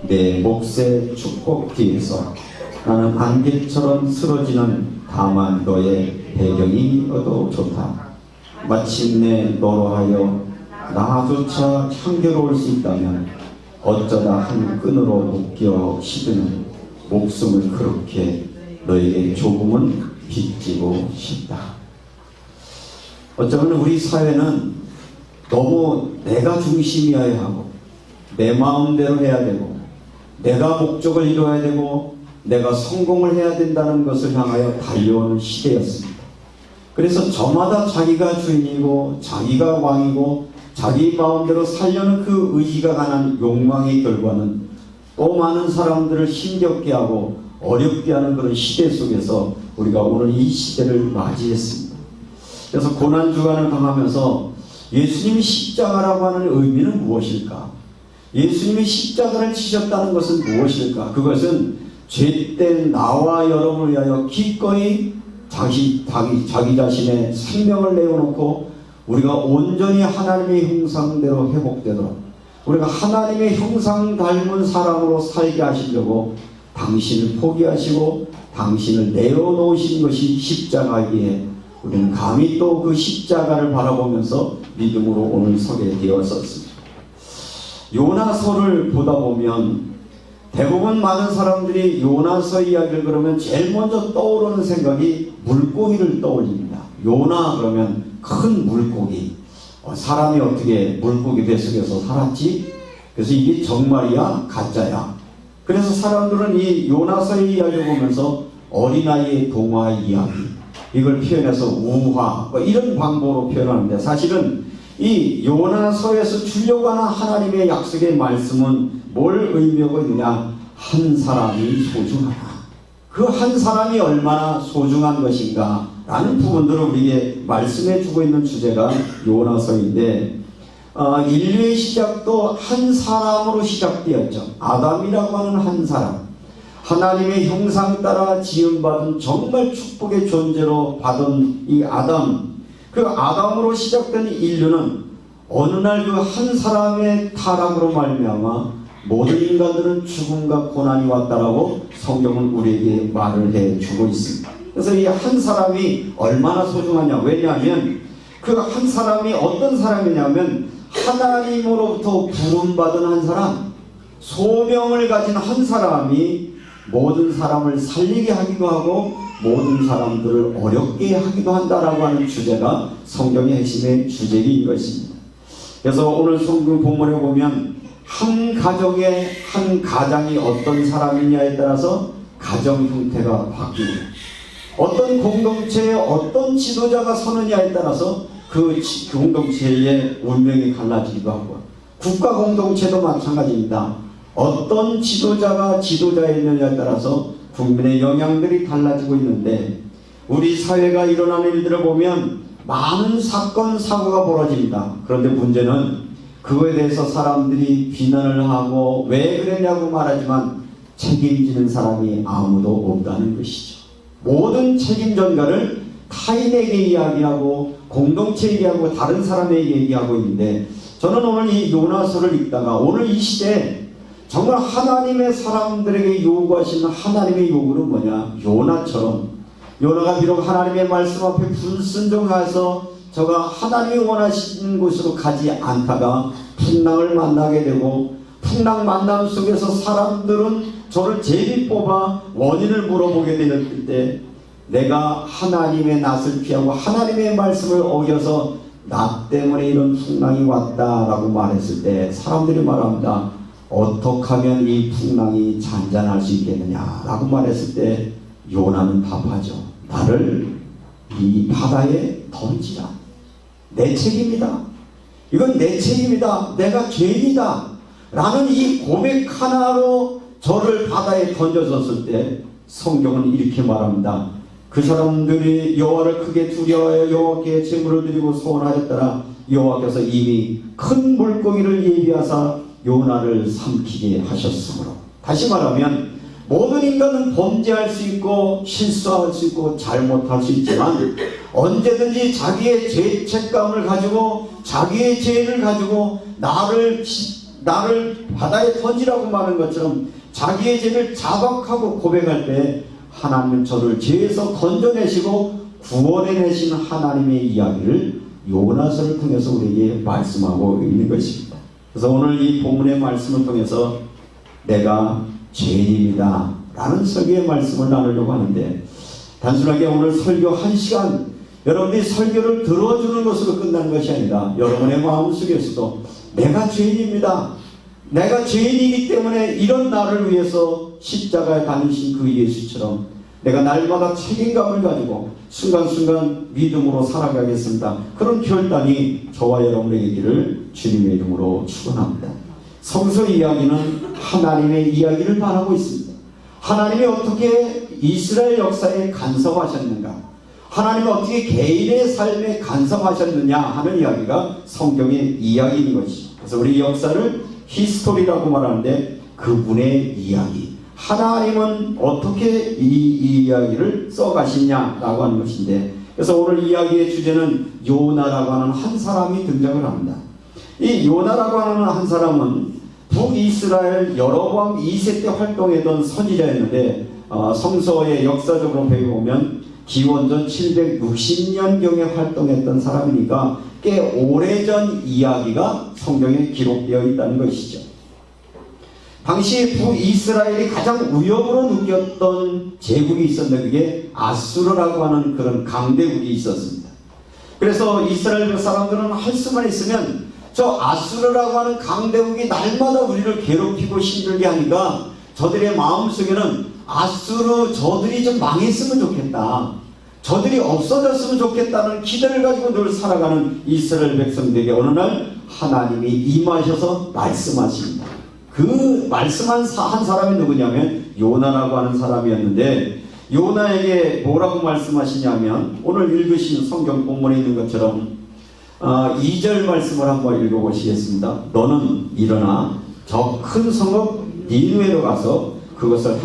내 몫의 축복 뒤에서 나는 안개처럼 쓰러지는 다만 너의 배경이 어도 좋다. 마침내 너로 하여 나조차 향기로울 수 있다면 어쩌다 한 끈으로 묶여 시드는 목숨을 그렇게 너에게 조금은 빚지고 싶다. 어쩌면 우리 사회는 너무 내가 중심이어야 하고 내 마음대로 해야 되고 내가 목적을 이루어야 되고 내가 성공을 해야 된다는 것을 향하여 달려오는 시대였습니다. 그래서 저마다 자기가 주인이고 자기가 왕이고 자기 마음대로 살려는 그 의지가 강한 욕망의 결과는 또 많은 사람들을 힘겹게 하고 어렵게 하는 그런 시대 속에서 우리가 오늘 이 시대를 맞이했습니다. 그래서 고난주간을 당하면서 예수님이 십자가라고 하는 의미는 무엇일까? 예수님이 십자가를 치셨다는 것은 무엇일까? 그것은 죄된 나와 여러분을 위하여 기꺼이 자기 자신의 생명을 내어놓고 우리가 온전히 하나님의 형상대로 회복되도록 우리가 하나님의 형상 닮은 사람으로 살게 하시려고 당신을 포기하시고 당신을 내어놓으신 것이 십자가이기에 우리는 감히 또 그 십자가를 바라보면서 믿음으로 오늘 서게 되었었습니다. 요나서를 보다 보면 대부분 많은 사람들이 요나서 이야기를 그러면 제일 먼저 떠오르는 생각이 물고기를 떠올립니다. 요나 그러면 큰 물고기. 사람이 어떻게 물고기 뱃속에서 살았지? 그래서 이게 정말이야? 가짜야? 그래서 사람들은 이 요나서의 이야기를 보면서 어린아이의 동화 이야기 이걸 표현해서 우화 이런 방법으로 표현하는데 사실은 이 요나서에서 주려고 하는 하나님의 약속의 말씀은 뭘 의미하고 있느냐? 한 사람이 소중하다. 그 한 사람이 얼마나 소중한 것인가 라는 부분들을 우리에게 말씀해 주고 있는 주제가 요나서인데 인류의 시작도 한 사람으로 시작되었죠. 아담이라고 하는 한 사람, 하나님의 형상 따라 지음받은 정말 축복의 존재로 받은 이 아담, 그 아담으로 시작된 인류는 어느 날 그 한 사람의 타락으로 말미암아 모든 인간들은 죽음과 고난이 왔다라고 성경은 우리에게 말을 해주고 있습니다. 그래서 이 한 사람이 얼마나 소중하냐? 왜냐하면 그 한 사람이 어떤 사람이냐면 하나님으로부터 부름받은 한 사람, 소명을 가진 한 사람이 모든 사람을 살리게 하기도 하고 모든 사람들을 어렵게 하기도 한다라고 하는 주제가 성경의 핵심의 주제인 것입니다. 그래서 오늘 성경 본문에 보면 한 가정의 한 가장이 어떤 사람이냐에 따라서 가정 형태가 바뀌고 어떤 공동체에 어떤 지도자가 서느냐에 따라서 그 공동체의 운명이 갈라지기도 하고 국가 공동체도 마찬가지입니다. 어떤 지도자가 지도자에 있느냐에 따라서 국민의 영향들이 달라지고 있는데 우리 사회가 일어나는 일들을 보면 많은 사건 사고가 벌어집니다. 그런데 문제는 그거에 대해서 사람들이 비난을 하고 왜 그랬냐고 말하지만 책임지는 사람이 아무도 없다는 것이죠. 모든 책임 전가를 타인에게 이야기하고 공동체에 얘기하고 다른 사람에게 얘기하고 있는데 저는 오늘 이 요나서를 읽다가 오늘 이 시대에 정말 하나님의 사람들에게 요구하시는 하나님의 요구는 뭐냐? 요나처럼 요나가 비록 하나님의 말씀 앞에 불순종해서 저가 하나님이 원하시는 곳으로 가지 않다가 풍랑을 만나게 되고 풍랑 만남 속에서 사람들은 저를 제비 뽑아 원인을 물어보게 되었을 때 내가 하나님의 낯을 피하고 하나님의 말씀을 어겨서 나 때문에 이런 풍랑이 왔다라고 말했을 때 사람들이 말합니다. 어떻게 하면 이 풍랑이 잔잔할 수 있겠느냐라고 말했을 때 요나는 답하죠. 나를 이 바다에 던지라. 내 책임이다. 이건 내 책임이다. 내가 죄인이다. 라는 이 고백 하나로 저를 바다에 던져졌을 때 성경은 이렇게 말합니다. 그 사람들이 여호와를 크게 두려워하여 여호와께 제물을 드리고 소원하였더라. 여호와께서 이미 큰 물고기를 예비하사 요나를 삼키게 하셨으므로. 다시 말하면 모든 인간은 범죄할 수 있고 실수할 수 있고 잘못할 수 있지만 언제든지 자기의 죄책감을 가지고 자기의 죄를 가지고 나를 나를 바다에 던지라고 말한 것처럼 자기의 죄를 자박하고 고백할 때 하나님은 저를 죄에서 건져내시고 구원해내신 하나님의 이야기를 요나서를 통해서 우리에게 말씀하고 있는 것입니다. 그래서 오늘 이 본문의 말씀을 통해서 내가 죄인입니다 라는 설교의 말씀을 나누려고 하는데, 단순하게 오늘 설교 1시간 여러분들이 설교를 들어주는 것으로 끝나는 것이 아니라 여러분의 마음속에서도 내가 죄인입니다, 내가 죄인이기 때문에 이런 나를 위해서 십자가에 달리신 그 예수처럼 내가 날마다 책임감을 가지고 순간순간 믿음으로 살아가겠습니다, 그런 결단이 저와 여러분에게 있기를 주님의 이름으로 축원합니다. 성서 이야기는 하나님의 이야기를 말하고 있습니다. 하나님이 어떻게 이스라엘 역사에 간섭하셨는가, 하나님이 어떻게 개인의 삶에 간섭하셨느냐 하는 이야기가 성경의 이야기인 것이죠. 그래서 우리 역사를 히스토리라고 말하는데 그분의 이야기, 하나님은 어떻게 이 이야기를 써가시냐라고 하는 것인데, 그래서 오늘 이야기의 주제는 요나라고 하는 한 사람이 등장을 합니다. 이 요나라고 하는 한 사람은 북이스라엘 여로보암 2세 때 활동했던 선지자였는데, 성서의 역사적으로 배워보면 기원전 760년경에 활동했던 사람이니까 꽤 오래전 이야기가 성경에 기록되어 있다는 것이죠. 당시 북이스라엘이 가장 위협으로 느꼈던 제국이 있었는데 그게 아수르라고 하는 그런 강대국이 있었습니다. 그래서 이스라엘 사람들은 할 수만 있으면 저 아수르라고 하는 강대국이 날마다 우리를 괴롭히고 힘들게 하니까 저들의 마음속에는 아수르 저들이 좀 망했으면 좋겠다, 저들이 없어졌으면 좋겠다는 기대를 가지고 늘 살아가는 이스라엘 백성들에게 어느 날 하나님이 임하셔서 말씀하십니다. 그 말씀한 한 사람이 누구냐면 요나라고 하는 사람이었는데, 요나에게 뭐라고 말씀하시냐면 오늘 읽으신 성경 본문에 있는 것처럼 2절 말씀을 한번 읽어보시겠습니다. 너는 일어나 저 큰 성읍 니느웨로 가서 그것을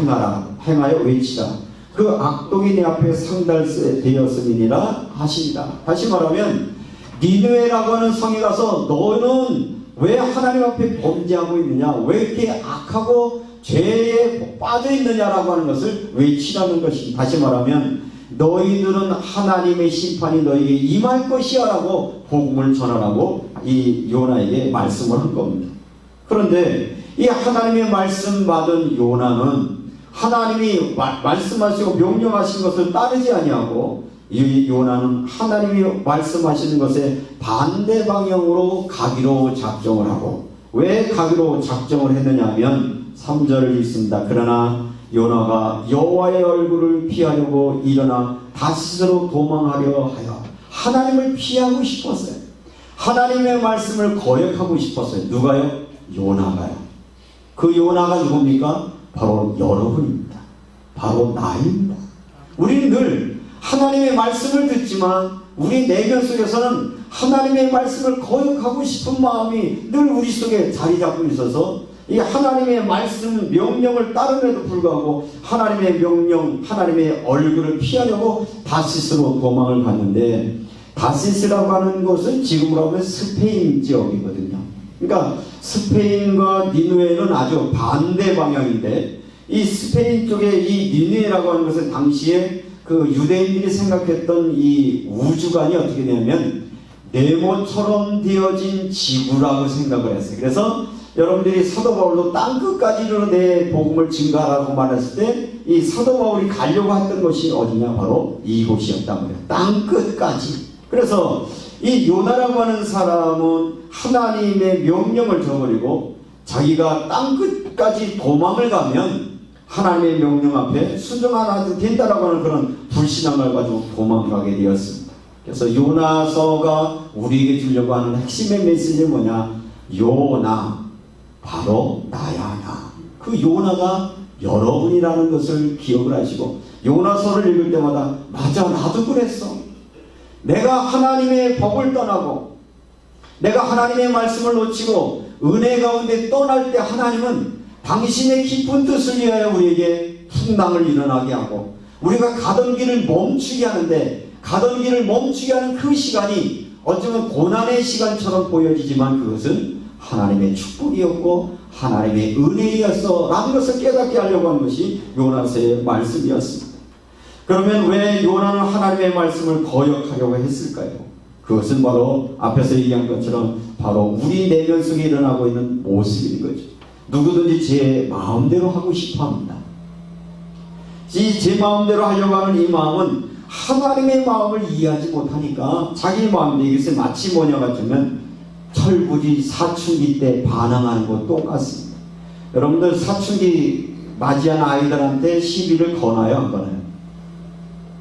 행하여 외치라. 그 악독이 내 앞에 상달되었음이니라 하십니다. 다시 말하면 니느웨라고 하는 성에 가서 너는 왜 하나님 앞에 범죄하고 있느냐, 왜 이렇게 악하고 죄에 빠져 있느냐라고 하는 것을 외치라는 것입니다. 다시 말하면 너희들은 하나님의 심판이 너희에게 임할 것이야 라고 복음을 전하라고 이 요나에게 말씀을 한 겁니다. 그런데 이 하나님의 말씀 받은 요나는 하나님이 말씀하시고 명령하신 것을 따르지 아니하고, 이 요나는 하나님이 말씀하시는 것에 반대 방향으로 가기로 작정을 하고, 왜 가기로 작정을 했느냐 하면 3절을 읽습니다. 그러나 요나가 여호와의 얼굴을 피하려고 일어나 다시스로 도망하려 하여 하나님을 피하고 싶었어요. 하나님의 말씀을 거역하고 싶었어요. 누가요? 요나가요. 그 요나가 누굽니까? 바로 여러분입니다. 바로 나입니다. 우리는 늘 하나님의 말씀을 듣지만 우리 내면 속에서는 하나님의 말씀을 거역하고 싶은 마음이 늘 우리 속에 자리 잡고 있어서 이 하나님의 말씀 명령을 따름에도 불구하고 하나님의 명령, 하나님의 얼굴을 피하려고 다시스로 도망을 갔는데, 다시스라고 하는 곳은 지금으로 하면 스페인 지역이거든요. 그러니까 스페인과 니느웨는 아주 반대 방향인데, 이 스페인 쪽에 이 니느웨라고 하는 것은 당시에 그 유대인들이 생각했던 이 우주관이 어떻게 되냐면 네모처럼 되어진 지구라고 생각을 했어요. 그래서 여러분들이 사도 바울로 땅끝까지로 내 복음을 증가하라고 말했을 때 이 사도 바울이 가려고 했던 곳이 어디냐, 바로 이곳이었단 말이에요. 땅끝까지. 그래서 이 요나라고 하는 사람은 하나님의 명령을 저버리고 자기가 땅끝까지 도망을 가면 하나님의 명령 앞에 순종 안 해도 된다라고 하는 그런 불신앙을 가지고 도망가게 되었습니다. 그래서 요나서가 우리에게 주려고 하는 핵심의 메시지는 뭐냐? 요나, 바로 나야 나. 그 요나가 여러분이라는 것을 기억을 하시고, 요나서를 읽을 때마다 맞아, 나도 그랬어. 내가 하나님의 법을 떠나고 내가 하나님의 말씀을 놓치고 은혜 가운데 떠날 때 하나님은 당신의 깊은 뜻을 위하여 우리에게 풍랑을 일어나게 하고 우리가 가던 길을 멈추게 하는데, 가던 길을 멈추게 하는 그 시간이 어쩌면 고난의 시간처럼 보여지지만 그것은 하나님의 축복이었고 하나님의 은혜였어 라는 것을 깨닫게 하려고 하는 것이 요나서의 말씀이었습니다. 그러면 왜 요나는 하나님의 말씀을 거역하려고 했을까요? 그것은 바로 앞에서 얘기한 것처럼 바로 우리 내면 속에 일어나고 있는 모습인 거죠. 누구든지 제 마음대로 하고 싶어 합니다. 제 마음대로 하려고 하는 이 마음은 하나님의 마음을 이해하지 못하니까 자기 마음대로, 이것이 마치 뭐냐 같으면 철부지 사춘기 때 반항하는 것 똑같습니다. 여러분들 사춘기 맞이한 아이들한테 시비를 거나요, 안 거나요?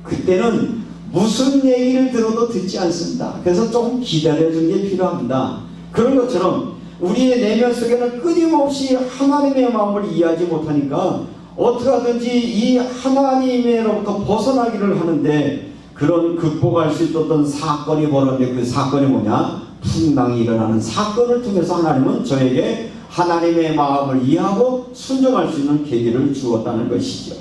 그때는 무슨 얘기를 들어도 듣지 않습니다. 그래서 조금 기다려주는 게 필요합니다. 그런 것처럼 우리의 내면 속에는 끊임없이 하나님의 마음을 이해하지 못하니까 어떻게 하든지 이 하나님으로부터 벗어나기를 하는데, 그런 극복할 수 있었던 사건이 벌어졌는데 그 사건이 뭐냐? 풍랑이 일어나는 사건을 통해서 하나님은 저에게 하나님의 마음을 이해하고 순종할 수 있는 계기를 주었다는 것이죠.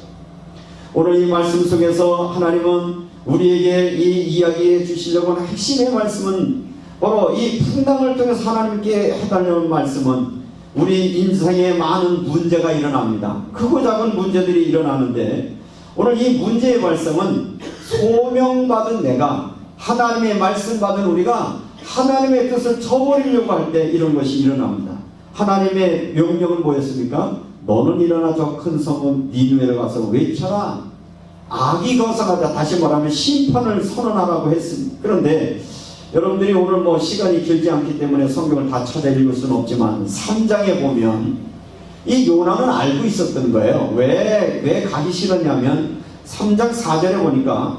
오늘 이 말씀 속에서 하나님은 우리에게 이 이야기해 주시려고 하는 핵심의 말씀은 바로 이 풍랑을 통해서 하나님께 해달라는 말씀은 우리 인생에 많은 문제가 일어납니다. 크고 작은 문제들이 일어나는데 오늘 이 문제의 발생은 소명받은 내가, 하나님의 말씀 받은 우리가 하나님의 뜻을 저버리려고 할 때 이런 것이 일어납니다. 하나님의 명령은 뭐였습니까? 너는 일어나 저 큰 성읍 니느웨로 가서 외쳐라. 악이 거성하자. 다시 말하면 심판을 선언하라고 했습니다. 그런데 여러분들이 오늘 뭐 시간이 길지 않기 때문에 성경을 다 찾아 읽을 수는 없지만 3장에 보면 이 요나는 알고 있었던 거예요. 왜 가기 싫었냐면 3장 4절에 보니까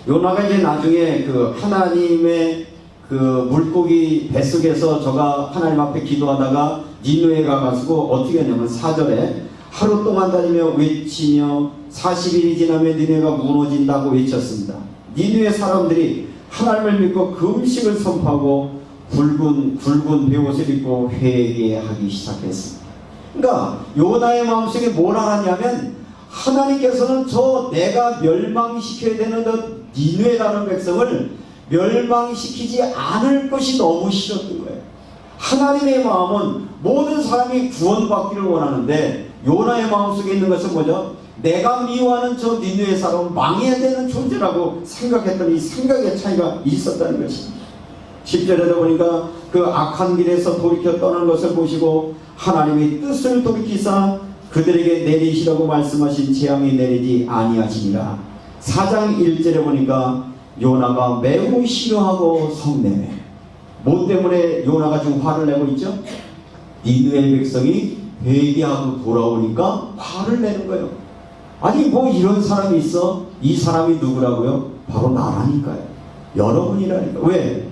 요나가 이제 나중에 그 하나님의 그 물고기 뱃속에서 저가 하나님 앞에 기도하다가 니느웨에 가가지고 어떻게 하냐면 4절에 하루 동안 다니며 외치며 40일이 지나면 니느웨가 무너진다고 외쳤습니다. 니느웨 사람들이 하나님을 믿고 금식을 선포하고 굵은 베옷을 입고 회개하기 시작했습니다. 그러니까 요나의 마음속에 뭘 알았냐면 하나님께서는 저 내가 멸망시켜야 되는 그 니느웨라는 백성을 멸망시키지 않을 것이 너무 싫었던 거예요. 하나님의 마음은 모든 사람이 구원받기를 원하는데 요나의 마음속에 있는 것은 뭐죠? 내가 미워하는 저 니느웨 사람은 망해야 되는 존재라고 생각했던 이 생각의 차이가 있었다는 것입니다. 10절에도 보니까 그 악한 길에서 돌이켜 떠난 것을 보시고 하나님의 뜻을 돌이키사 그들에게 내리시라고 말씀하신 재앙이 내리지 아니하시니라. 4장 1절에 보니까 요나가 매우 싫어하고 성내매. 뭐 때문에 요나가 지금 화를 내고 있죠? 니느웨 백성이 회개하고 돌아오니까 화를 내는 거예요. 아니 뭐 이런 사람이 있어? 이 사람이 누구라고요? 바로 나라니까요. 여러분이라니까. 왜?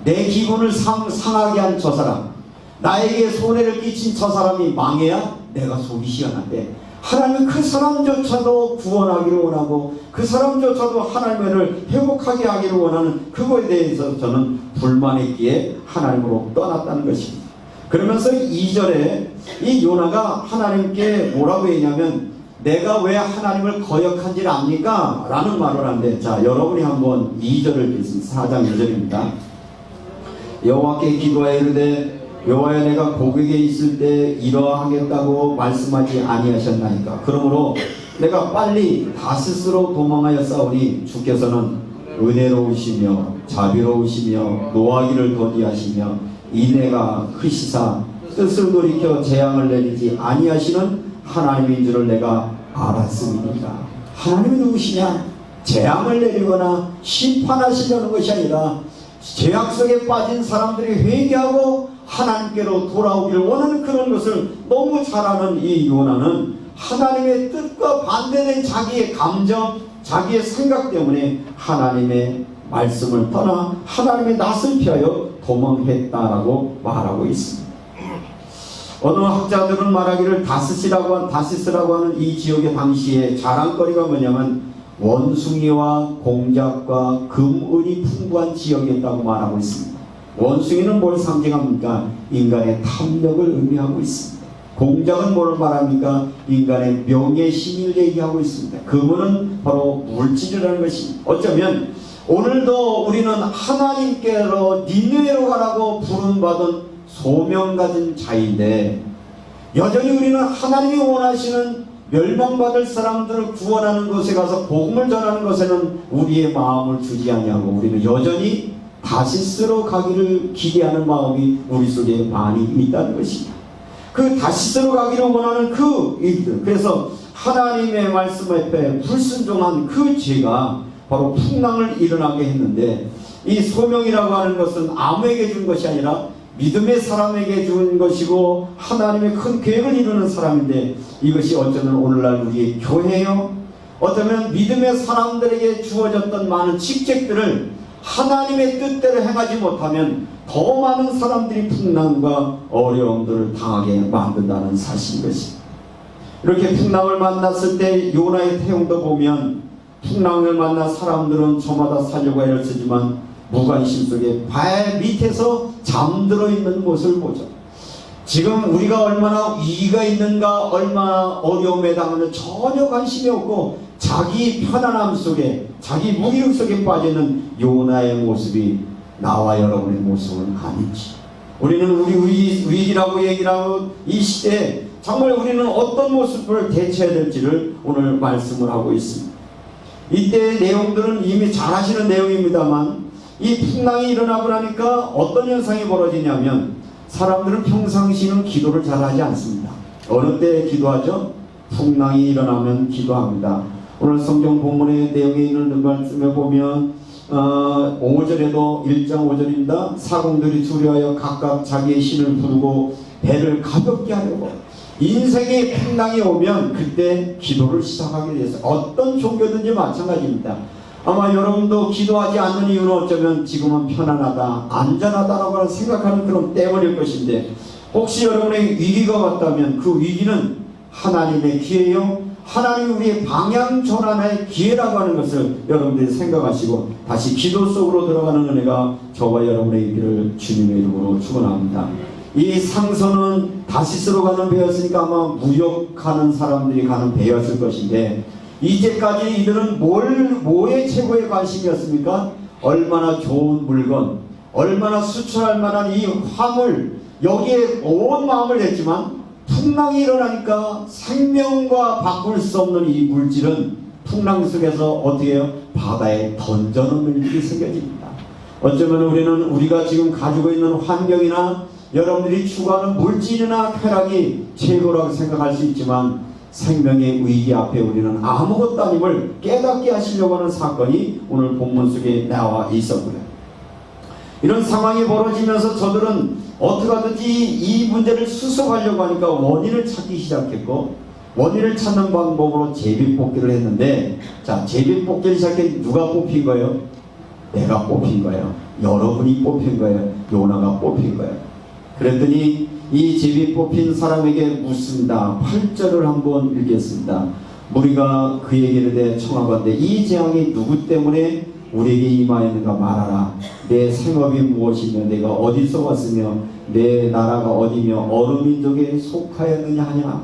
내 기분을 상하게 한 저 사람, 나에게 손해를 끼친 저 사람이 망해야 내가 속이 시원한데 하나님은 그 사람조차도 구원하기를 원하고 그 사람조차도 하나님을 회복하게 하기를 원하는 그거에 대해서 저는 불만했기에 하나님으로 떠났다는 것입니다. 그러면서 2절에 이 요나가 하나님께 뭐라고 했냐면 내가 왜 하나님을 거역한지를 압니까? 라는 말을 하는데, 자 여러분이 한번 2절을 읽습니다. 4장 2절입니다. 여호와께 기도하여 이르되 여호와여 내가 고국에 있을 때 이러하겠다고 말씀하지 아니하셨나이까. 그러므로 내가 빨리 다스스로 도망하여 싸우니 주께서는 은혜로우시며 자비로우시며 노하기를 더디하시며 인애가 크시사 뜻을 돌이켜 재앙을 내리지 아니하시는 하나님인 줄을 내가 알았음이니까. 하나님이 누구시냐? 재앙을 내리거나 심판하시려는 것이 아니라 죄악 속에 빠진 사람들이 회개하고 하나님께로 돌아오기를 원하는 그런 것을 너무 잘 아는 이 요나는 하나님의 뜻과 반대된 자기의 감정, 자기의 생각 때문에 하나님의 말씀을 떠나 하나님의 낯을 피하여 도망했다라고 말하고 있습니다. 어느 학자들은 말하기를 다시스라고 하는 이 지역의 당시에 자랑거리가 뭐냐면 원숭이와 공작과 금은이 풍부한 지역이었다고 말하고 있습니다. 원숭이는 뭘 상징합니까? 인간의 탐욕을 의미하고 있습니다. 공작은 뭘 말합니까? 인간의 명예심을 얘기하고 있습니다. 금은은 바로 물질이라는 것입니다. 어쩌면 오늘도 우리는 하나님께로 니느웨로 가라고 부름받은 소명 가진 자인데 여전히 우리는 하나님이 원하시는 멸망받을 사람들을 구원하는 것에 가서 복음을 전하는 것에는 우리의 마음을 두지 아니하고 우리는 여전히 다시스로 가기를 기대하는 마음이 우리 속에 많이 있다는 것입니다. 그 다시스로 가기를 원하는 그 일들, 그래서 하나님의 말씀 앞에 불순종한 그 죄가 바로 풍랑을 일어나게 했는데, 이 소명이라고 하는 것은 아무에게 준 것이 아니라 믿음의 사람에게 준 것이고 하나님의 큰 계획을 이루는 사람인데, 이것이 어쩌면 오늘날 우리의 교회요, 어쩌면 믿음의 사람들에게 주어졌던 많은 직책들을 하나님의 뜻대로 행하지 못하면 더 많은 사람들이 풍랑과 어려움들을 당하게 만든다는 사실인 것입니다. 이렇게 풍랑을 만났을 때 요나의 태용도 보면, 풍랑을 만난 사람들은 저마다 살려고 애를 쓰지만 무관심 속에 발 밑에서 잠들어 있는 모습을 보죠. 지금 우리가 얼마나 위기가 있는가, 얼마나 어려움에 당하는 전혀 관심이 없고 자기 편안함 속에, 자기 무기력 속에 빠지는 요나의 모습이 나와 여러분의 모습은 아닌지, 우리는 우리 위기라고 얘기를 하고 이 시대에 정말 우리는 어떤 모습을 대처해야 될지를 오늘 말씀을 하고 있습니다. 이때의 내용들은 이미 잘 아시는 내용입니다만, 이 풍랑이 일어나고 나니까 어떤 현상이 벌어지냐면, 사람들은 평상시는 기도를 잘 하지 않습니다. 어느 때 기도하죠? 풍랑이 일어나면 기도합니다. 오늘 성경 본문의 내용에 있는 말씀에 보면 5절에도 1장 5절입니다. 사공들이 두려워하여 각각 자기의 신을 부르고 배를 가볍게 하려고, 인생의 풍랑이 오면 그때 기도를 시작하게 되어서, 어떤 종교든지 마찬가지입니다. 아마 여러분도 기도하지 않는 이유는 어쩌면 지금은 편안하다, 안전하다라고 생각하는 그런 때문일 것인데, 혹시 여러분의 위기가 왔다면 그 위기는 하나님의 기회요, 하나님이 우리의 방향 전환의 기회라고 하는 것을 여러분들이 생각하시고 다시 기도 속으로 들어가는 은혜가 저와 여러분의 있기를 주님의 이름으로 축원합니다. 이 상선은 다시스로 가는 배였으니까 아마 무역하는 사람들이 가는 배였을 것인데, 이제까지 이들은 뭐에 최고의 관심이었습니까? 얼마나 좋은 물건, 얼마나 수출할 만한 이 화물, 여기에 온 마음을 냈지만 풍랑이 일어나니까 생명과 바꿀 수 없는 이 물질은 풍랑 속에서 어떻게 해요? 바다에 던져놓는 일이 생겨집니다. 어쩌면 우리가 지금 가지고 있는 환경이나 여러분들이 추구하는 물질이나 쾌락이 최고라고 생각할 수 있지만, 생명의 위기 앞에 우리는 아무것도 아님을 깨닫게 하시려고 하는 사건이 오늘 본문 속에 나와 있었고요. 이런 상황이 벌어지면서 저들은 어떻게 하든지 이 문제를 수습하려고 하니까 원인을 찾기 시작했고, 원인을 찾는 방법으로 제비뽑기를 했는데, 자, 제비뽑기를 시작해 누가 뽑힌 거예요? 내가 뽑힌 거예요. 여러분이 뽑힌 거예요. 요나가 뽑힌 거예요. 그랬더니 이 제비 뽑힌 사람에게 묻습니다. 8절을 한번 읽겠습니다. 무리가 그에게 이르되 청하건대 이 재앙이 누구 때문에 우리에게 임하였는가 말하라. 내 생업이 무엇이며 내가 어디서 왔으며 내 나라가 어디며 어느 민족에 속하였느냐 하냐.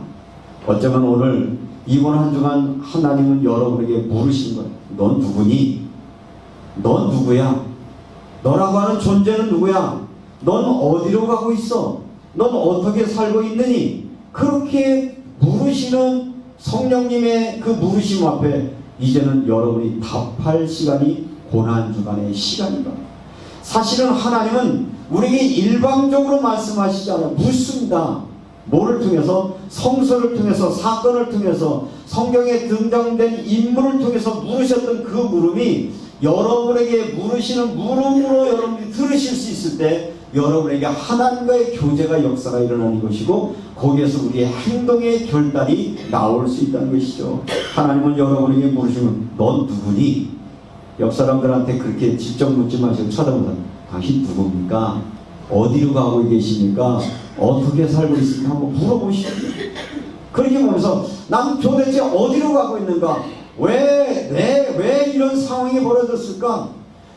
어쩌면 오늘 이번 한 주간 하나님은 여러분에게 물으신 거예요. 넌 누구니? 넌 누구야? 너라고 하는 존재는 누구야? 넌 어디로 가고 있어? 넌 어떻게 살고 있느니? 그렇게 물으시는 성령님의 그 물으심 앞에 이제는 여러분이 답할 시간이 고난주간의 시간인 겁니다. 사실은 하나님은 우리에게 일방적으로 말씀하시지 않아요. 묻습니다. 뭐를 통해서? 성서를 통해서, 사건을 통해서, 성경에 등장된 인물을 통해서 물으셨던 그 물음이 여러분에게 물으시는 물음으로 여러분이 들으실 수 있을 때 여러분에게 하나님과의 교제가 역사가 일어나는 것이고, 거기에서 우리의 행동의 결단이 나올 수 있다는 것이죠. 하나님은 여러분에게 물으시면 넌 누구니? 옆 사람들한테 그렇게 직접 묻지 마시고 쳐다보면 당신 누굽니까? 어디로 가고 계십니까? 어떻게 살고 있습니까? 한번 물어보시죠. 그렇게 보면서 난 도대체 어디로 가고 있는가? 왜 이런 상황이 벌어졌을까?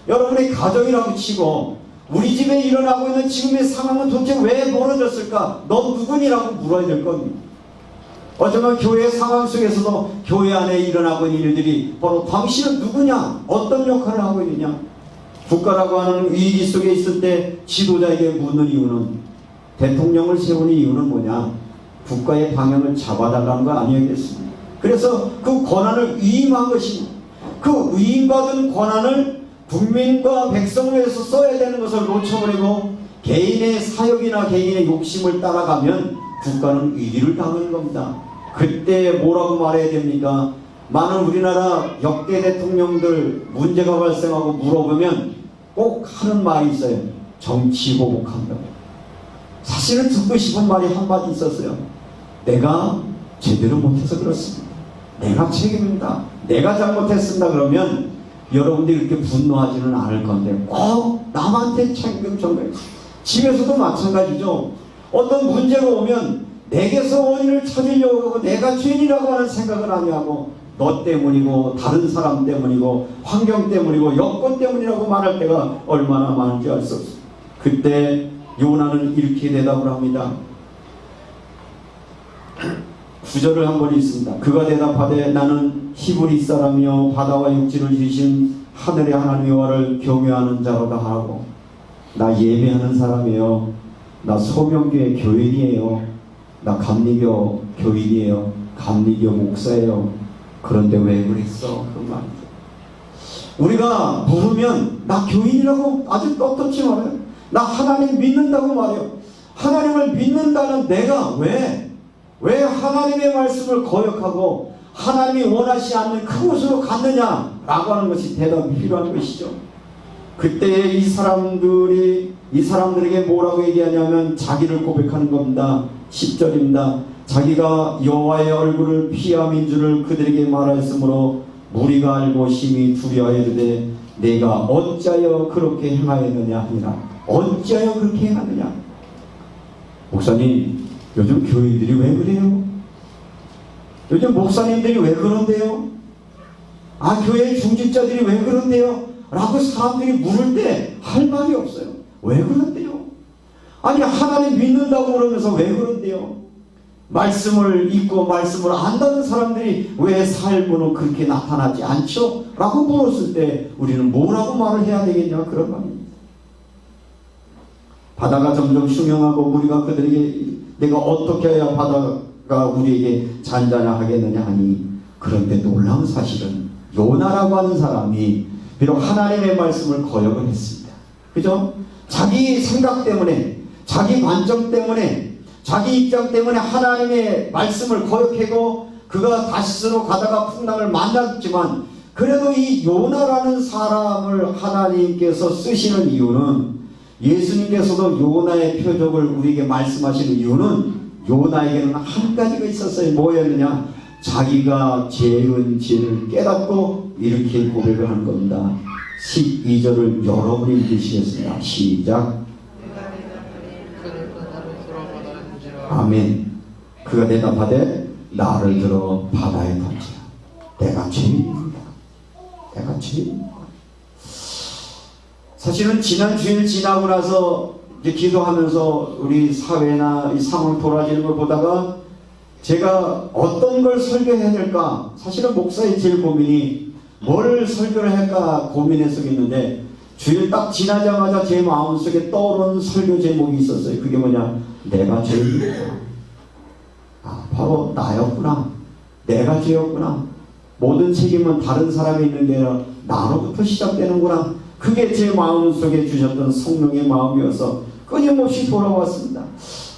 여러분의 가정이라고 치고 우리 집에 일어나고 있는 지금의 상황은 도대체 왜 벌어졌을까? 넌 누구니라고 물어야 될 겁니다. 어쩌면 교회 상황 속에서도 교회 안에 일어나고 있는 일들이 바로 당신은 누구냐? 어떤 역할을 하고 있느냐? 국가라고 하는 위기 속에 있을 때 지도자에게 묻는 이유는 대통령을 세우는 이유는 뭐냐? 국가의 방향을 잡아달라는 거 아니겠습니까? 그래서 그 권한을 위임한 것입니다. 그 위임받은 권한을 국민과 백성을 위해서 써야 되는 것을 놓쳐버리고 개인의 사역이나 개인의 욕심을 따라가면 국가는 위기를 당하는 겁니다. 그때 뭐라고 말해야 됩니까? 많은 우리나라 역대 대통령들 문제가 발생하고 물어보면 꼭 하는 말이 있어요. 정치 보복한다고. 사실은 듣고 싶은 말이 한마디 있었어요. 내가 제대로 못해서 그렇습니다. 내가 책임입니다. 내가 잘못했습니다. 그러면 여러분들이 그렇게 분노하지는 않을 건데 꼭 남한테 책임 전가요. 집에서도 마찬가지죠. 어떤 문제가 오면 내게서 원인을 찾으려고 하고 내가 죄인이라고 하는 생각을 아니하고 너 때문이고 다른 사람 때문이고 환경 때문이고 여건 때문이라고 말할 때가 얼마나 많은지 알 수 없습니다. 그때 요나는 이렇게 대답을 합니다. 구절을 한 번 있습니다. 그가 대답하되 나는 히브리 사람이요 바다와 육지를 지으신 하늘의 하나님 여호와를 경외하는 자로다 하고 나 예배하는 사람이에요. 나 소명교회 교인이에요. 나 감리교 교인이에요. 감리교 목사예요. 그런데 왜 그랬어? 그 말이죠. 우리가 물으면 나 교인이라고 아주 떳떳이 말해요. 나 하나님 믿는다고 말해요. 하나님을 믿는다는 내가 왜 하나님의 말씀을 거역하고 하나님이 원하지 않는 그곳으로 갔느냐라고 하는 것이 대답이 필요한 것이죠. 그때 이 사람들에게 뭐라고 얘기하냐면 자기를 고백하는 겁니다. 10절입니다. 자기가 여호와의 얼굴을 피함인 줄을 그들에게 말하였으므로 무리가 알고 심히 두려워하여 이르되 내가 어찌하여 그렇게 행하였느냐 하니라. 어찌하여 그렇게 행하느냐. 목사님 요즘 교인들이 왜 그래요? 요즘 목사님들이 왜 그런데요? 교회 중직자들이 왜 그런데요? 라고 사람들이 물을 때 할 말이 없어요. 왜 그런데요? 아니 하나님 믿는다고 그러면서 왜 그런데요? 말씀을 읽고 말씀을 안다는 사람들이 왜 삶으로 그렇게 나타나지 않죠? 라고 물었을 때 우리는 뭐라고 말을 해야 되겠냐 그런 말입니다. 바다가 점점 흉흉하고 우리가 그들에게 내가 어떻게 해야 바다가 우리에게 잔잔하 하겠느냐 하니 그런데 놀라운 사실은 요나라고 하는 사람이 비록 하나님의 말씀을 거역을 했습니다. 그죠? 자기 생각 때문에 자기 관점 때문에 자기 입장 때문에 하나님의 말씀을 거역하고 그가 다시스로 가다가 풍랑을 만났지만 그래도 이 요나라는 사람을 하나님께서 쓰시는 이유는 예수님께서도 요나의 표적을 우리에게 말씀하시는 이유는 요나에게는 한 가지가 있었어요. 뭐였느냐? 자기가 죄은 죄를 깨닫고 이렇게 고백을 하는 겁니다. 12절을 여러분이 읽으시겠습니다. 시작. 아멘. 그가 대답하되 나를 들어 바다에 던지라. 내가 죄인입니다. 내가 죄인입니다. 사실은 지난 주일 지나고 나서 이제 기도하면서 우리 사회나 이 상황 돌아지는 걸 보다가 제가 어떤 걸 설교해야 될까? 사실은 목사의 제일 고민이 뭘 설교를 할까 고민했었는데 주일 딱 지나자마자 제 마음속에 떠오르는 설교 제목이 있었어요. 그게 뭐냐? 내가 죄인이다. 바로 나였구나. 내가 죄였구나. 모든 책임은 다른 사람이 있는 게 아니라 나로부터 시작되는구나. 그게 제 마음속에 주셨던 성령의 마음이어서 끊임없이 돌아왔습니다.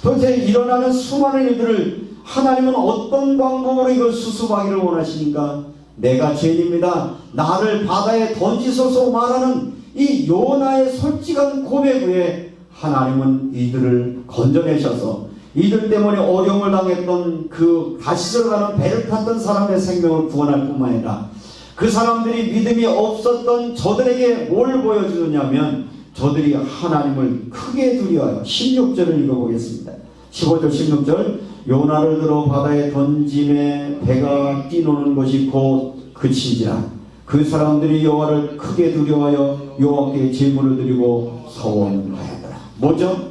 도대체 일어나는 수많은 일들을 하나님은 어떤 방법으로 이걸 수습하기를 원하시니까 내가 죄인입니다. 나를 바다에 던지소서 말하는 이 요나의 솔직한 고백 후에 하나님은 이들을 건져내셔서 이들 때문에 어려움을 당했던 그 다시서 가는 배를 탔던 사람의 생명을 구원할 뿐만 아니라 그 사람들이 믿음이 없었던 저들에게 뭘 보여주느냐면 저들이 하나님을 크게 두려워요. 16절을 읽어보겠습니다. 15절 16절 요나를 들어 바다에 던짐에 배가 뛰노는 것이 곧 그친지라. 그 사람들이 여호와를 크게 두려워하여 여호와께 제물을 드리고 서원하였더라. 뭐죠?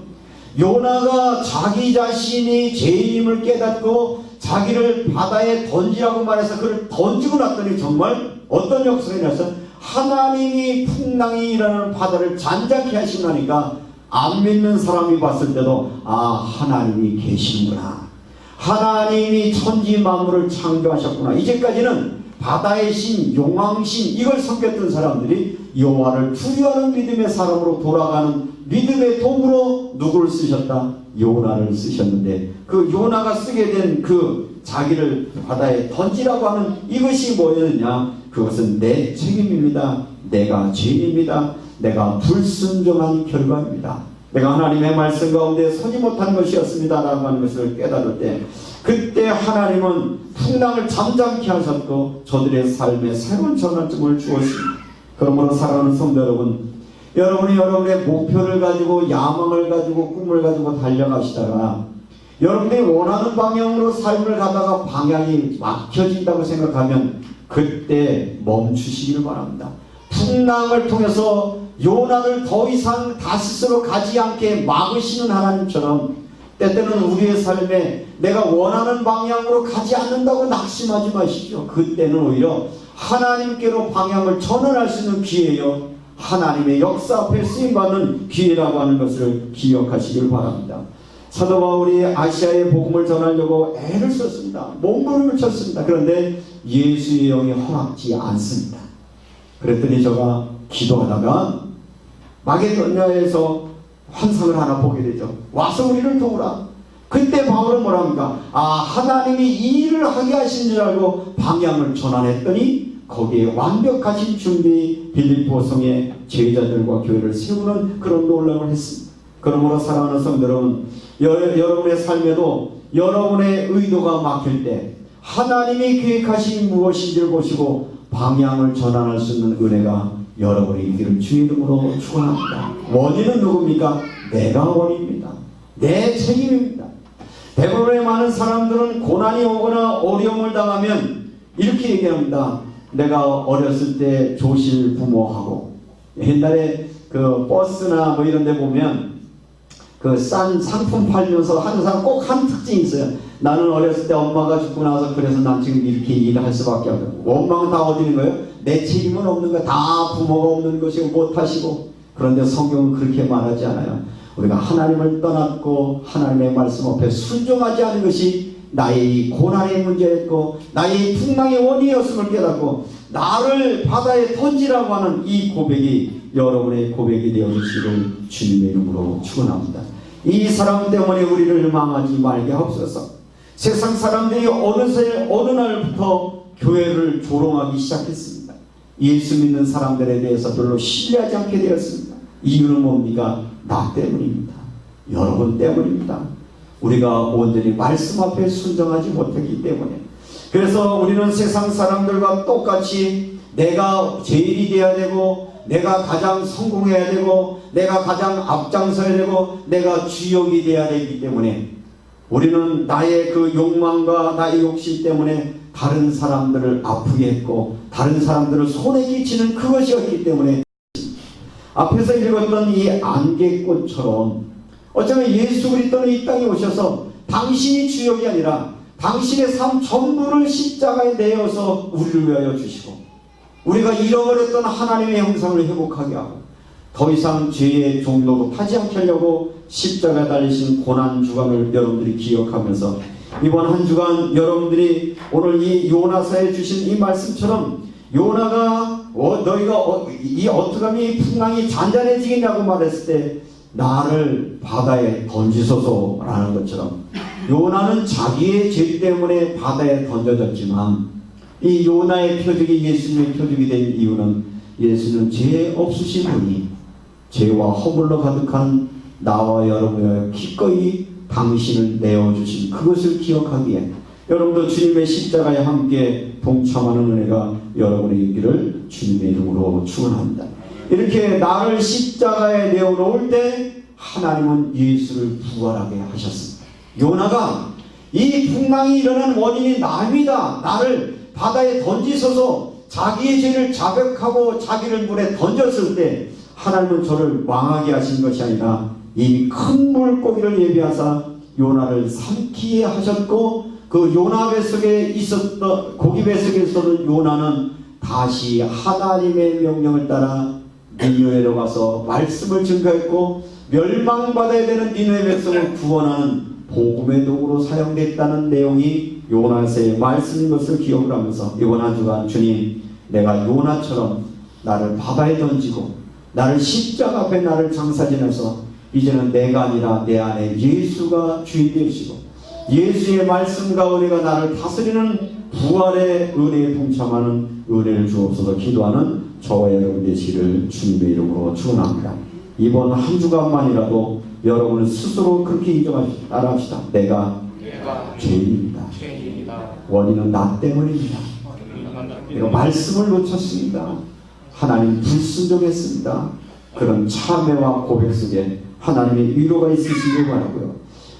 요나가 자기 자신이 죄인임을 깨닫고 자기를 바다에 던지라고 말해서 그를 던지고 났더니 정말 어떤 역사가 일어났어요? 하나님이 풍랑이 일어나는 바다를 잔잔케 하시나니까 안 믿는 사람이 봤을 때도 하나님이 계시는구나, 하나님이 천지 만물을 창조하셨구나, 이제까지는 바다의 신, 용왕신 이걸 섬겼던 사람들이 여호와를 두려워하는 믿음의 사람으로 돌아가는 믿음의 도구로 누구를 쓰셨다? 요나를 쓰셨는데, 그 요나가 쓰게 된 그 자기를 바다에 던지라고 하는 이것이 뭐였느냐? 그것은 내 책임입니다. 내가 죄인입니다. 내가 불순종한 결과입니다. 내가 하나님의 말씀 가운데 서지 못한 것이었습니다 라고 하는 것을 깨달을 때, 그때 하나님은 풍랑을 잠잠케 하셨고 저들의 삶에 새로운 전환점을 주었습니다. 그러므로 사랑하는 성도 여러분, 여러분이 여러분의 목표를 가지고 야망을 가지고 꿈을 가지고 달려가시다가 여러분이 원하는 방향으로 삶을 가다가 방향이 막혀진다고 생각하면 그때 멈추시기를 바랍니다. 풍랑을 통해서 요나를 더 이상 다시스로 가지 않게 막으시는 하나님처럼 때때는 우리의 삶에 내가 원하는 방향으로 가지 않는다고 낙심하지 마시죠. 그때는 오히려 하나님께로 방향을 전환할 수 있는 기회요, 하나님의 역사 앞에 쓰임받는 기회라고 하는 것을 기억하시길 바랍니다. 사도 바울이 아시아의 복음을 전하려고 애를 썼습니다. 몸부림을 쳤습니다. 그런데 예수의 영이 허락지 않습니다. 그랬더니 저가 기도하다가 마게도냐에서 환상을 하나 보게 되죠. 와서 우리를 도우라. 그때 바울은 뭐랍니까? 하나님이 이 일을 하게 하신 줄 알고 방향을 전환했더니 거기에 완벽하신 준비, 빌립보 성의 제자들과 교회를 세우는 그런 놀라움을 했습니다. 그러므로 사랑하는 성도 여러분, 여러분의 삶에도 여러분의 의도가 막힐 때 하나님이 계획하신 무엇인지를 보시고 방향을 전환할 수 있는 은혜가 여러분의 있기를 주의 이름으로 축원합니다. 원인은 누굽니까? 내가 원인입니다. 내 책임입니다. 대부분의 많은 사람들은 고난이 오거나 어려움을 당하면 이렇게 얘기합니다. 내가 어렸을 때 조실 부모하고, 옛날에 그 버스나 뭐 이런 데 보면 그 싼 상품 팔면서 하는 사람 꼭 한 특징이 있어요. 나는 어렸을 때 엄마가 죽고 나서 그래서 난 지금 이렇게 일을 할 수밖에 없고, 원망은 다 어디 있는 거예요? 내 책임은 없는 거야. 다 부모가 없는 것이고 못하시고. 그런데 성경은 그렇게 말하지 않아요. 우리가 하나님을 떠났고 하나님의 말씀 앞에 순종하지 않은 것이 나의 고난의 문제였고 나의 풍랑의 원인이었음을 깨닫고 나를 바다에 던지라고 하는 이 고백이 여러분의 고백이 되어주시기를 주님의 이름으로 축원합니다. 이 사람 때문에 우리를 망하지 말게 하옵소서. 세상 사람들이 어느 날부터 교회를 조롱하기 시작했습니다. 예수 믿는 사람들에 대해서 별로 신뢰하지 않게 되었습니다. 이유는 뭡니까? 나 때문입니다. 여러분 때문입니다. 우리가 온전히 말씀 앞에 순종하지 못했기 때문에. 그래서 우리는 세상 사람들과 똑같이 내가 제일이 돼야 되고, 내가 가장 성공해야 되고, 내가 가장 앞장서야 되고, 내가 주역이 돼야 되기 때문에 우리는 나의 그 욕망과 나의 욕심 때문에 다른 사람들을 아프게 했고 다른 사람들을 손에 끼치는 그것이었기 때문에, 앞에서 읽었던 이 안개꽃처럼 어쩌면 예수 그리스도는 이 땅에 오셔서 당신이 주역이 아니라 당신의 삶 전부를 십자가에 내어서 우리를 위하여 주시고 우리가 잃어버렸던 하나님의 형상을 회복하게 하고 더 이상 죄의 종로로 타지 않게 하려고 십자가에 달리신 고난주간을 여러분들이 기억하면서 이번 한 주간 여러분들이 오늘 이 요나서에 주신 이 말씀처럼 요나가 너희가 어떻게 하면 이 풍랑이 잔잔해지겠냐고 말했을 때 나를 바다에 던지소서라는 것처럼 요나는 자기의 죄 때문에 바다에 던져졌지만 이 요나의 표적이 예수님의 표적이 된 이유는 예수는 죄 없으신 분이 죄와 허물로 가득한 나와 여러분의 기꺼이 당신을 내어주신 그것을 기억하기에 여러분도 주님의 십자가에 함께 동참하는 은혜가 여러분의 있기를 주님의 이름으로 축원합니다. 이렇게 나를 십자가에 내어놓을 때 하나님은 예수를 부활하게 하셨습니다. 요나가 이 풍랑이 일어난 원인이 나입니다. 나를 바다에 던지셔서 자기의 죄를 자백하고 자기를 물에 던졌을 때 하나님은 저를 망하게 하신 것이 아니라 이 큰 물고기를 예비하사 요나를 삼키게 하셨고 그 요나 뱃속에 있었던 고기 뱃속에 있었던 요나는 다시 하나님의 명령을 따라 니느웨로 가서 말씀을 증거했고 멸망받아야 되는 니느웨 백성을 구원하는 복음의 도구로 사용됐다는 내용이 요나서의 말씀인 것을 기억을 하면서 이번 한 주간 주님, 내가 요나처럼 나를 바다에 던지고 나를 십자가 앞에 나를 장사 지내서 이제는 내가 아니라 내 안에 예수가 주인 되시고 예수의 말씀과 은혜가 나를 다스리는 부활의 은혜에 동참하는 은혜를 주옵소서 기도하는 저와 여러분 되시기를 주님의 이름으로 축원합니다. 이번 한 주간만이라도 여러분은 스스로 그렇게 인정하시고 따라합시다. 내가 죄인입니다. 원인은 나 때문입니다. 내가 말씀을 놓쳤습니다. 하나님 불순종했습니다. 그런 참회와 고백 속에 하나님의 위로가 있으시길 바라고요.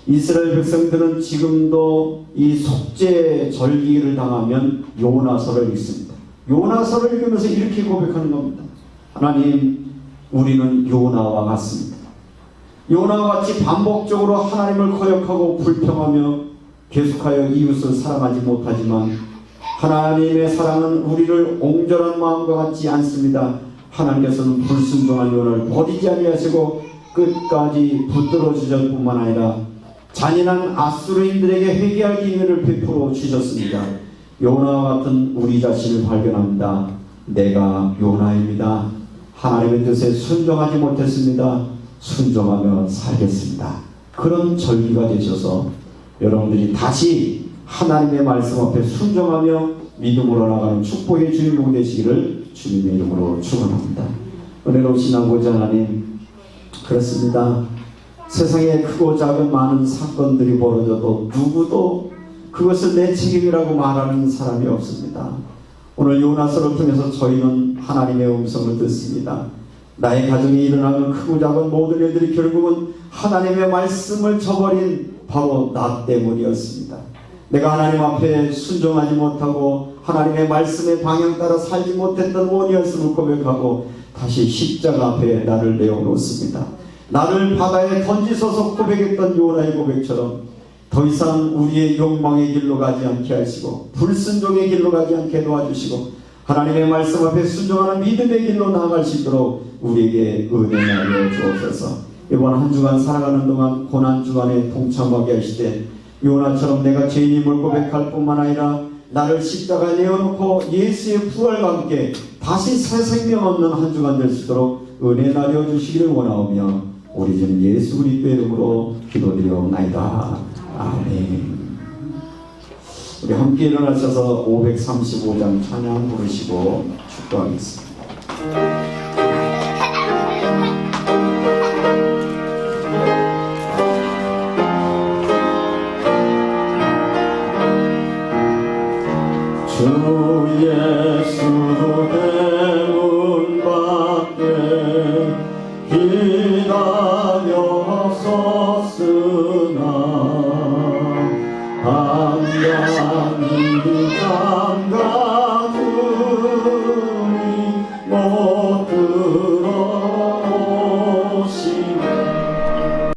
이스라엘 백성들은 지금도 이 속죄 절기를 당하면 요나서를 읽습니다. 요나서를 읽으면서 이렇게 고백하는 겁니다. 하나님, 우리는 요나와 같습니다. 요나와 같이 반복적으로 하나님을 거역하고 불평하며 계속하여 이웃을 사랑하지 못하지만 하나님의 사랑은 우리를 옹졸한 마음과 같지 않습니다. 하나님께서는 불순종한 요나를 버리지 아니하시고 끝까지 붙들어 주실 뿐만 아니라 잔인한 아수르인들에게 회개할 기회를 베풀어 주셨습니다. 요나와 같은 우리 자신을 발견합니다. 내가 요나입니다. 하나님의 뜻에 순종하지 못했습니다. 순종하며 살겠습니다. 그런 절기가 되셔서 여러분들이 다시 하나님의 말씀 앞에 순종하며 믿음으로 나가는 축복의 주인공 되시기를 주님의 이름으로 축원합니다. 은혜로우신 아버지 하나님, 그렇습니다. 세상에 크고 작은 많은 사건들이 벌어져도 누구도 그것을 내 책임이라고 말하는 사람이 없습니다. 오늘 요나서를 통해서 저희는 하나님의 음성을 듣습니다. 나의 가정에 일어나는 크고 작은 모든 일들이 결국은 하나님의 말씀을 저버린 바로 나 때문이었습니다. 내가 하나님 앞에 순종하지 못하고 하나님의 말씀의 방향 따라 살지 못했던 원이었음을 고백하고 다시 십자가 앞에 나를 내어놓습니다. 나를 바다에 던지소서 고백했던 요나의 고백처럼 더 이상 우리의 욕망의 길로 가지 않게 하시고 불순종의 길로 가지 않게 도와주시고 하나님의 말씀 앞에 순종하는 믿음의 길로 나아갈 수 있도록 우리에게 은혜 나여 주옵소서. 이번 한 주간 살아가는 동안 고난 주간에 동참하게 하시되 요나처럼 내가 죄인임을 고백할 뿐만 아니라 나를 십자가에 내어놓고 예수의 부활과 함께 다시 새 생명 얻는 한 주간 될 수 있도록 은혜 나여 주시기를 원하오며 우리 주 예수 그리스도의 이름으로 기도드리옵나이다. 아멘. 우리 함께 일어나셔서 535장 찬양 부르시고 축도하겠습니다. 주 예수 대문 밖에 기다려 섰으나 한량이 잠가두니